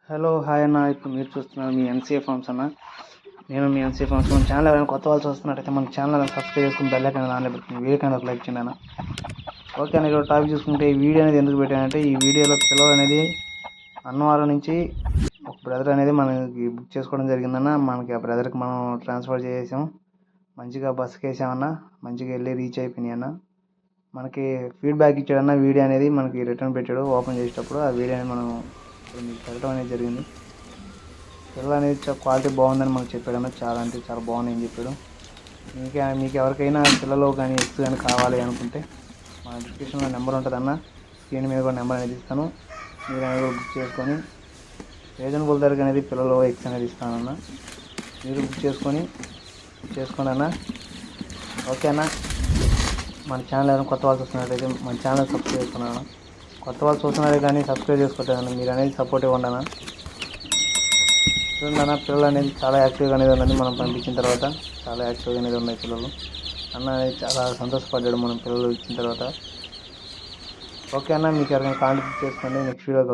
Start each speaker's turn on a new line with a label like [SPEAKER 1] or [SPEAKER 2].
[SPEAKER 1] Hello hi అన్న. ఇప్పుడు మీరు చూస్తున్నారు మీ ఎంసీఏ ఫార్మ్స్ అన్న. నేను మీ ఎంసీఏ ఫార్మ్స్. మన ఛానల్ ఎవరైనా కొత్త వాళ్ళు చూస్తున్నట్టయితే మన ఛానల్ సబ్స్క్రైబ్ చేసుకుని బెల్ ఐకాన్ ఆన్లో పెట్టుకుని వీడియోకైనా ఒక లైక్ చేయండి అన్న. ఓకే అన్న, ఇక్కడ టాపిక్ చూసుకుంటే ఈ వీడియో అనేది ఎందుకు పెట్టానంటే, ఈ వీడియోలో పిల్లలు అనేది అన్నవరం నుంచి ఒక బ్రదర్ అనేది మనకి బుక్ చేసుకోవడం జరిగిందన్న. మనకి ఆ బ్రదర్కి మనం ట్రాన్స్ఫర్ చేసాం. మంచిగా బస్సుకి వేసామన్న, మంచిగా వెళ్ళి రీచ్ అయిపోయినాయి అన్న. మనకి ఫీడ్బ్యాక్ ఇచ్చాడన్న. వీడియో అనేది మనకి రిటర్న్ పెట్టాడు. ఓపెన్ చేసేటప్పుడు ఆ వీడియో అనేది మనం ఇప్పుడు మీకు పెట్టడం అనేది జరిగింది. పిల్లలు అనేది క్వాలిటీ బాగుందని మనకు చెప్పాడన్న. చాలా అంటే చాలా బాగుందని చెప్పాడు. మీకు ఎవరికైనా పిల్లలు కానీ ఎగ్స్ కానీ కావాలి అనుకుంటే మన డిస్క్రిప్షన్లో నెంబర్ ఉంటుందన్న. స్క్రీన్ మీద కూడా నెంబర్ అనేది ఇస్తాను. మీరు అనేది కూడా బుక్ చేసుకొని రీజనబుల్ ధరకు అనేది పిల్లలు ఎగ్స్ అనేది ఇస్తానన్న. మీరు బుక్ చేసుకోండి అన్న. ఓకే అన్న. మన ఛానల్ ఏదైనా కొత్త వాళ్ళు చూస్తున్నట్లయితే మన ఛానల్ సబ్స్క్రైబ్ చేసుకున్నాను. కొత్త వాళ్ళు చూస్తున్నారే కానీ సబ్స్క్రైబ్ చేసుకోవట్లేదన్న. మీరు అనేది సపోర్ట్ ఇవ్వండి అన్న. చూడండి అన్న, పిల్లలు అనేది చాలా యాక్టివ్గా అనేది ఉన్నది. మనం పంపించిన తర్వాత చాలా యాక్టివ్గా అనేది ఉన్నాయి పిల్లలు. అన్న అనేది చాలా సంతోషపడ్డాడు మనం పిల్లలు ఇచ్చిన తర్వాత. ఓకే అన్న, మీకు ఎవరైనా కాంటాక్ట్ చేసుకోండి. Next video